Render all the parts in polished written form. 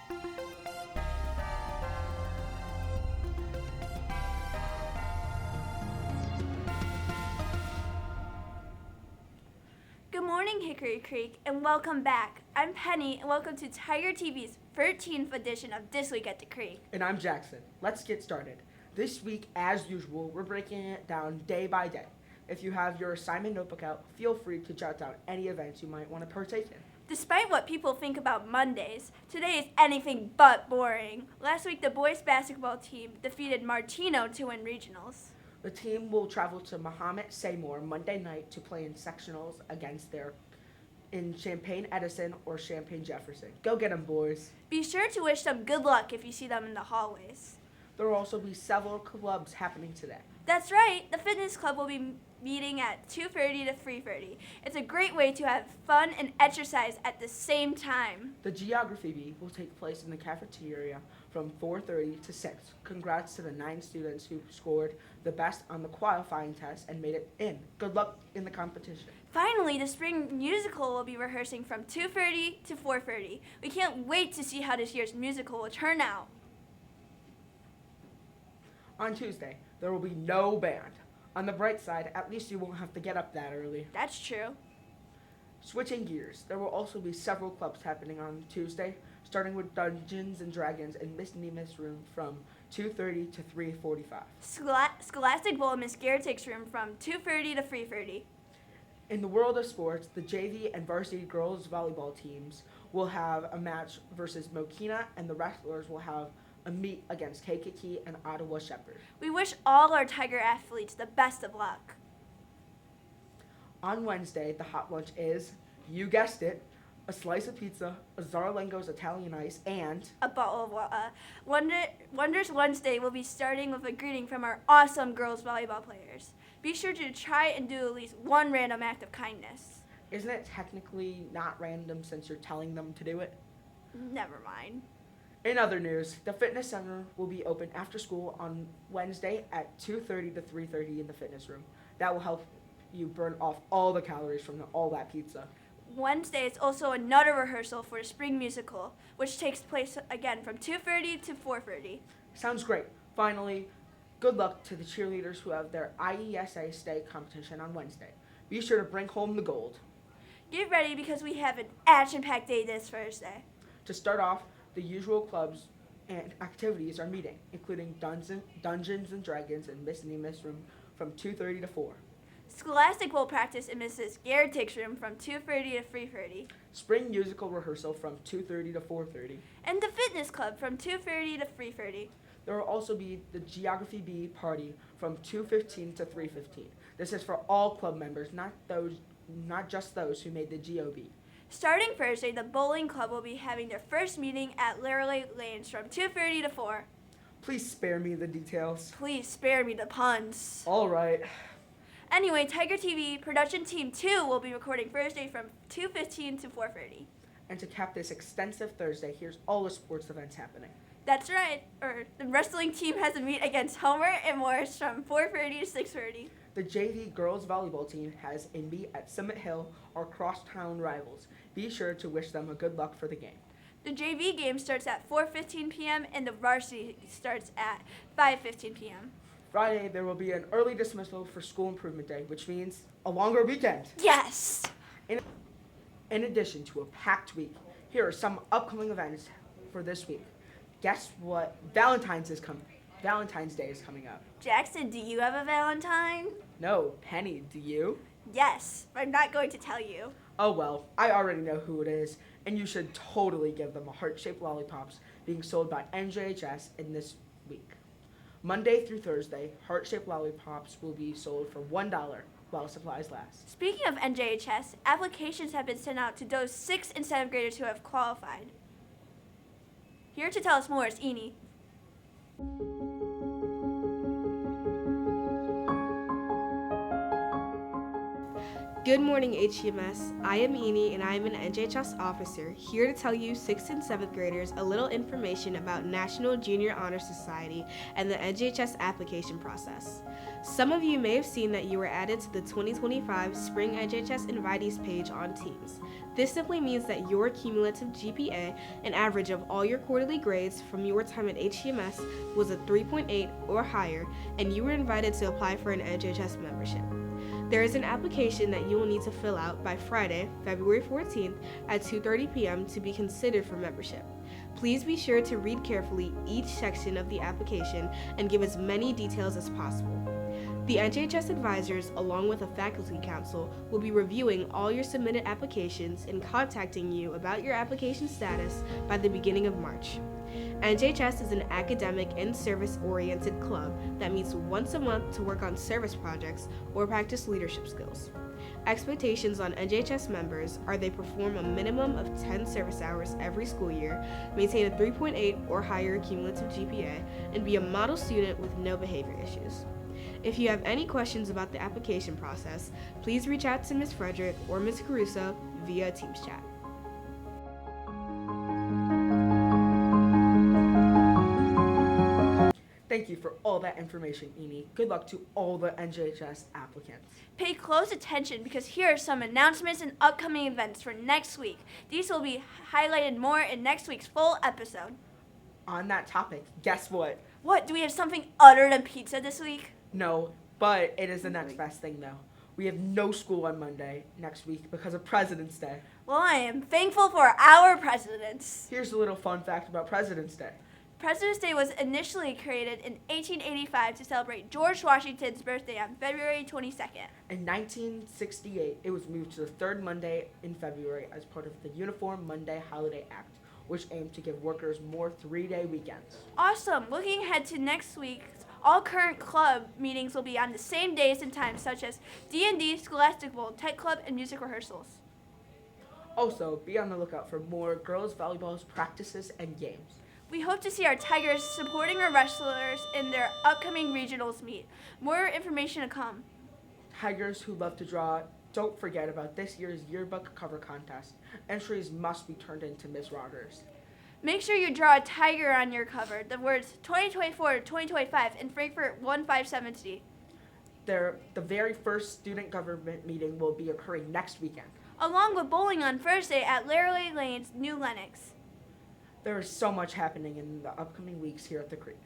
Good morning, Hickory Creek, and welcome back. I'm Penny, and welcome to Tiger TV's 13th edition of This Week at the Creek. And I'm Jackson. Let's get started. This week, as usual, we're breaking it down day by day. If you have your assignment notebook out, feel free to jot down any events you might want to partake in. Despite what people think about Mondays, today is anything but boring. Last week, the boys basketball team defeated Martino to win regionals. The team will travel to Mahomet Seymour Monday night to play in sectionals against in Champaign Edison or Champaign Jefferson. Go get 'em, boys. Be sure to wish them good luck if you see them in the hallways. There will also be several clubs happening today. That's right, the fitness club will be meeting at 2:30 to 3:30. It's a great way to have fun and exercise at the same time. The geography bee will take place in the cafeteria from 4:30 to 6. Congrats to the 9 students who scored the best on the qualifying test and made it in. Good luck in the competition. Finally, the spring musical will be rehearsing from 2:30 to 4:30. We can't wait to see how this year's musical will turn out. On Tuesday, there will be no band. On the bright side, at least you won't have to get up that early. That's true. Switching gears, there will also be several clubs happening on Tuesday, starting with Dungeons and Dragons in Miss Neema's room from 2:30 to 3:45. Scholastic Bowl in Miss Garrick's room from 2:30 to 3:30. In the world of sports, the JV and varsity girls volleyball teams will have a match versus Mokina, and the wrestlers will have a meet against Kankakee and Ottawa Shepherd. We wish all our Tiger athletes the best of luck. On Wednesday, the hot lunch is, you guessed it, a slice of pizza, a Zarlengo's Italian ice, and A bottle of water. Wonders Wednesday will be starting with a greeting from our awesome girls volleyball players. Be sure to try and do at least one random act of kindness. isn't it technically not random since you're telling them to do it? Never mind. In other news, the fitness center will be open after school on Wednesday at 2:30 to 3:30 in the fitness room. That will help you burn off all the calories from all that pizza. Wednesday is also another rehearsal for the spring musical, which takes place again from 2:30 to 4:30. Sounds great. Finally, good luck to the cheerleaders who have their IESA state competition on Wednesday. Be sure to bring home the gold. Get ready because we have an action-packed day this Thursday. To start off, the usual clubs and activities are meeting, including Dungeons and Dragons in Miss Neema's room from 2:30 to 4. Scholastic Bowl practice in Mrs. Garrick's room from 2:30 to 3:30. Spring musical rehearsal from 2:30 to 4:30. And the fitness club from 2:30 to 3:30. There will also be the Geography Bee party from 2:15 to 3:15. This is for all club members, not just those who made the GOB. Starting Thursday, the bowling club will be having their first meeting at Literally Lanes from 2:30 to 4. Please spare me the details. Please spare me the puns. All right. Anyway, Tiger TV Production Team 2 will be recording Thursday from 2:15 to 4:30. And to cap this extensive Thursday, here's all the sports events happening. That's right. The wrestling team has a meet against Homer and Morris from 4:30 to 6:30. The JV girls volleyball team has a meet at Summit Hill, our crosstown rivals. Be sure to wish them a good luck for the game. The JV game starts at 4:15 p.m. and the varsity starts at 5:15 p.m. Friday, there will be an early dismissal for School Improvement Day, which means a longer weekend. Yes! In addition to a packed week, here are some upcoming events for this week. Guess what? Valentine's Day is coming up. Jackson, do you have a Valentine? No, Penny, do you? Yes, but I'm not going to tell you. Oh well, I already know who it is, and you should totally give them a heart-shaped lollipops being sold by NJHS in this week. Monday through Thursday, heart-shaped lollipops will be sold for $1 while supplies last. Speaking of NJHS, applications have been sent out to those 6th and 7th graders who have qualified. Here to tell us more is Eni. Good morning, HEMS. I am Eni, and I am an NJHS officer, here to tell you 6th and 7th graders a little information about National Junior Honor Society and the NJHS application process. Some of you may have seen that you were added to the 2025 Spring NJHS Invitees page on Teams. This simply means that your cumulative GPA, an average of all your quarterly grades from your time at HCMS, was a 3.8 or higher, and you were invited to apply for an NJHS membership. There is an application that you will need to fill out by Friday, February 14th at 2:30 p.m. to be considered for membership. Please be sure to read carefully each section of the application and give as many details as possible. The NJHS advisors, along with a faculty council, will be reviewing all your submitted applications and contacting you about your application status by the beginning of March. NJHS is an academic and service-oriented club that meets once a month to work on service projects or practice leadership skills. Expectations on NJHS members are they perform a minimum of 10 service hours every school year, maintain a 3.8 or higher cumulative GPA, and be a model student with no behavior issues. If you have any questions about the application process, please reach out to Ms. Frederick or Ms. Caruso via Teams chat. Thank you for all that information, Eni. Good luck to all the NJHS applicants. Pay close attention because here are some announcements and upcoming events for next week. These will be highlighted more in next week's full episode. On that topic, guess what? What, do we have something other than pizza this week? No, but it is the next best thing though. We have no school on Monday next week because of President's Day. Well, I am thankful for our presidents. Here's a little fun fact about President's Day. President's Day was initially created in 1885 to celebrate George Washington's birthday on February 22nd. In 1968, it was moved to the third Monday in February as part of the Uniform Monday Holiday Act, which aimed to give workers more 3-day weekends. Awesome! Looking ahead to next week, all current club meetings will be on the same days and times, such as D&D, Scholastic Bowl, Tech Club, and music rehearsals. Also, be on the lookout for more girls' volleyball practices and games. We hope to see our Tigers supporting our wrestlers in their upcoming regionals meet. More information to come. Tigers who love to draw, don't forget about this year's yearbook cover contest. Entries must be turned in to Ms. Rogers. Make sure you draw a tiger on your cover. The words 2024 to 2025 in Frankfurt 1570. The very first student government meeting will be occurring next weekend. Along with bowling on Thursday at Laramie Lane's New Lenox. There is so much happening in the upcoming weeks here at the Creek.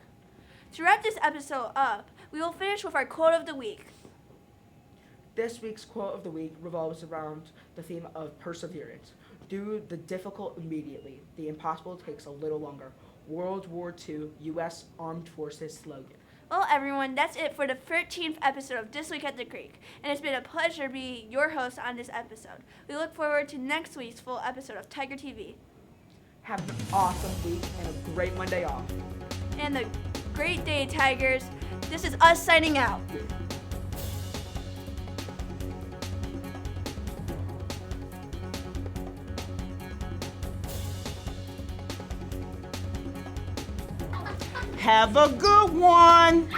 To wrap this episode up, we will finish with our quote of the week. This week's quote of the week revolves around the theme of perseverance. Do the difficult immediately. The impossible takes a little longer. World War II U.S. Armed Forces slogan. Well, everyone, that's it for the 13th episode of This Week at the Creek. And it's been a pleasure being your host on this episode. We look forward to next week's full episode of Tiger TV. Have an awesome week and a great Monday off. And a great day, Tigers. This is us signing out. Have a good one.